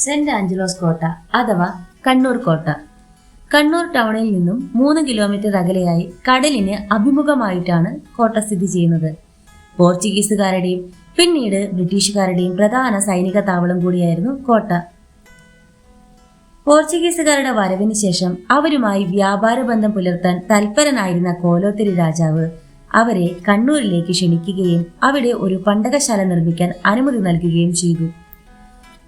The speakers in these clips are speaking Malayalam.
സെന്റ് ആഞ്ചലോസ് കോട്ട അഥവാ കണ്ണൂർ കോട്ട. കണ്ണൂർ ടൗണിൽ നിന്നും 3 കിലോമീറ്റർ അകലെയായി കടലിന് അഭിമുഖമായിട്ടാണ് കോട്ട സ്ഥിതി ചെയ്യുന്നത്. പോർച്ചുഗീസുകാരുടെയും പിന്നീട് ബ്രിട്ടീഷുകാരുടെയും പ്രധാന സൈനിക താവളം കൂടിയായിരുന്നു കോട്ട. പോർച്ചുഗീസുകാരുടെ വരവിന് ശേഷം അവരുമായി വ്യാപാര ബന്ധം പുലർത്താൻ തൽപരനായിരുന്ന കോലോത്തിരി രാജാവ് അവരെ കണ്ണൂരിലേക്ക് ക്ഷണിക്കുകയും അവിടെ ഒരു പണ്ടകശാല നിർമ്മിക്കാൻ അനുമതി നൽകുകയും ചെയ്തു.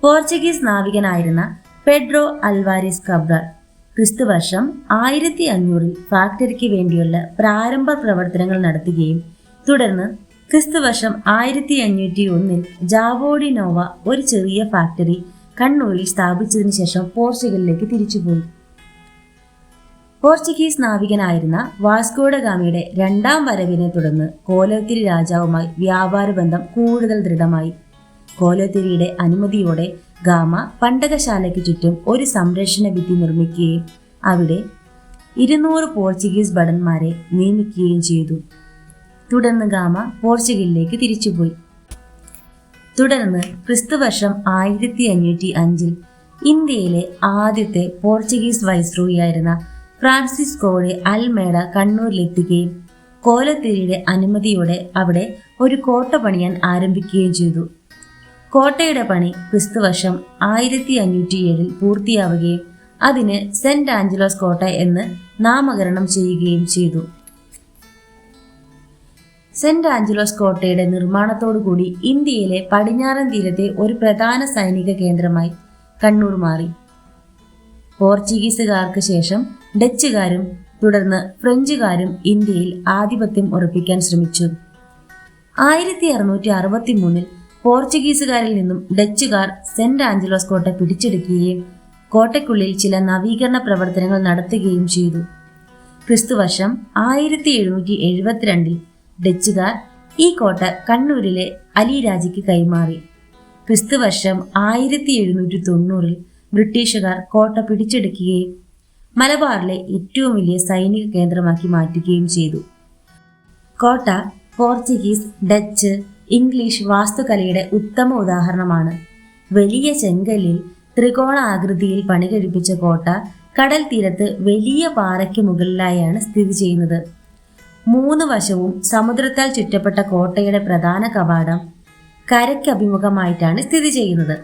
പോർച്ചുഗീസ് നാവികനായിരുന്ന പെഡ്രോ അൽവാരിസ് കബ്രാൾ ക്രിസ്തുവർഷം 1500 ഫാക്ടറിക്ക് വേണ്ടിയുള്ള പ്രാരംഭ പ്രവർത്തനങ്ങൾ നടത്തുകയും തുടർന്ന് ക്രിസ്തുവർഷം 1501 ജാവോ ഡി നോവ ഒരു ചെറിയ ഫാക്ടറി കണ്ണൂരിൽ സ്ഥാപിച്ചതിനു ശേഷം പോർച്ചുഗലിലേക്ക് തിരിച്ചുപോയി. പോർച്ചുഗീസ് നാവികനായിരുന്ന വാസ്കോ ഡ ഗാമയുടെ 2ാം വരവിനെ തുടർന്ന് കോലോത്തിരി രാജാവുമായി വ്യാപാര ബന്ധം കൂടുതൽ ദൃഢമായി. കോലോത്തിരിയുടെ അനുമതിയോടെ ഗാമ പണ്ടകശാലയ്ക്ക് ചുറ്റും ഒരു സംരക്ഷണ ഭിത്തി നിർമ്മിക്കുകയും അവിടെ 200 പോർച്ചുഗീസ് ഭടന്മാരെ നിയമിക്കുകയും ചെയ്തു. തുടർന്ന് ഗാമ പോർച്ചുഗലിലേക്ക് തിരിച്ചുപോയി. തുടർന്ന് ക്രിസ്തുവർഷം 1505 ഇന്ത്യയിലെ ആദ്യത്തെ പോർച്ചുഗീസ് വൈസ്രോയിയായിരുന്ന ഫ്രാൻസിസ്കോ ഡെ അൽമേഡ കണ്ണൂരിലെത്തുകയും കോലത്തിരിയുടെ അനുമതിയോടെ അവിടെ ഒരു കോട്ട പണിയാൻ ആരംഭിക്കുകയും ചെയ്തു. കോട്ടയുടെ പണി ക്രിസ്തുവർഷം 1507 പൂർത്തിയാവുകയും അതിന് സെന്റ് ആഞ്ചലോസ് കോട്ട എന്ന് നാമകരണം ചെയ്യുകയും ചെയ്തു. സെന്റ് ആഞ്ചലോസ് കോട്ടയുടെ നിർമ്മാണത്തോടുകൂടി ഇന്ത്യയിലെ പടിഞ്ഞാറൻ തീരത്തെ ഒരു പ്രധാന സൈനിക കേന്ദ്രമായി കണ്ണൂർ മാറി. പോർച്ചുഗീസുകാർക്ക് ശേഷം ഡച്ചുകാരും തുടർന്ന് ഫ്രഞ്ചുകാരും ഇന്ത്യയിൽ ആധിപത്യം ഉറപ്പിക്കാൻ ശ്രമിച്ചു. 1663 പോർച്ചുഗീസുകാരിൽ നിന്നും ഡച്ചുകാർ സെന്റ് ആഞ്ചലോസ് കോട്ട പിടിച്ചെടുക്കുകയും കോട്ടയ്ക്കുള്ളിൽ ചില നവീകരണ പ്രവർത്തനങ്ങൾ നടത്തുകയും ചെയ്തു. ക്രിസ്തുവർഷം 1772 ഡച്ചുകാർ ഈ കോട്ട കണ്ണൂരിലെ അലി രാജയ്ക്ക് കൈമാറി. ക്രിസ്തുവർഷം 1790 ബ്രിട്ടീഷുകാർ കോട്ട പിടിച്ചെടുക്കുകയും മലബാറിലെ ഏറ്റവും വലിയ സൈനിക കേന്ദ്രമാക്കി മാറ്റുകയും ചെയ്തു. കോട്ട പോർച്ചുഗീസ്, ഡച്ച്, ഇംഗ്ലീഷ് വാസ്തുകലയുടെ ഉത്തമ ഉദാഹരണമാണ്. വലിയ ചെങ്കല്ലിൽ ത്രികോണ ആകൃതിയിൽ പണി കഴിപ്പിച്ച കോട്ട കടൽ തീരത്ത് വലിയ പാറയ്ക്ക് മുകളിലായാണ് സ്ഥിതി ചെയ്യുന്നത്. 3 വശവും സമുദ്രത്താൽ ചുറ്റപ്പെട്ട കോട്ടയുടെ പ്രധാന കവാടം കരയ്ക്ക് അഭിമുഖമായിട്ടാണ് സ്ഥിതി ചെയ്യുന്നത്.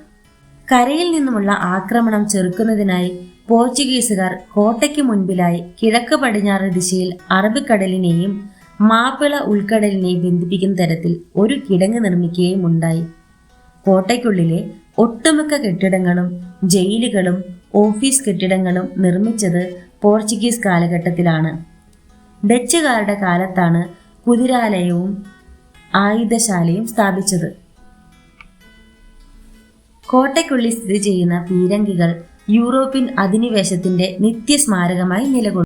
കരയിൽ നിന്നുമുള്ള ആക്രമണം ചെറുക്കുന്നതിനായി പോർച്ചുഗീസുകാർ കോട്ടയ്ക്ക് മുൻപിലായി കിഴക്ക് പടിഞ്ഞാറ് ദിശയിൽ അറബിക്കടലിനെയും മാപ്പിള ഉൾക്കടലിനെയും ബന്ധിപ്പിക്കുന്ന തരത്തിൽ ഒരു കിടങ്ങ് നിർമ്മിക്കുകയും ഉണ്ടായി. കോട്ടയ്ക്കുള്ളിലെ ഒട്ടുമിക്ക കെട്ടിടങ്ങളും ജയിലുകളും ഓഫീസ് കെട്ടിടങ്ങളും നിർമ്മിച്ചത് പോർച്ചുഗീസ് കാലഘട്ടത്തിലാണ്. ഡച്ചുകാരുടെ കാലത്താണ് കുതിരാലയവും ആയുധശാലയും സ്ഥാപിച്ചത്. കോട്ടയ്ക്കുള്ളിൽ സ്ഥിതി ചെയ്യുന്ന പീരങ്കികൾ യൂറോപ്യൻ അധിനിവേശത്തിന്റെ നിത്യസ്മാരകമായി നിലകൊള്ളുന്നു.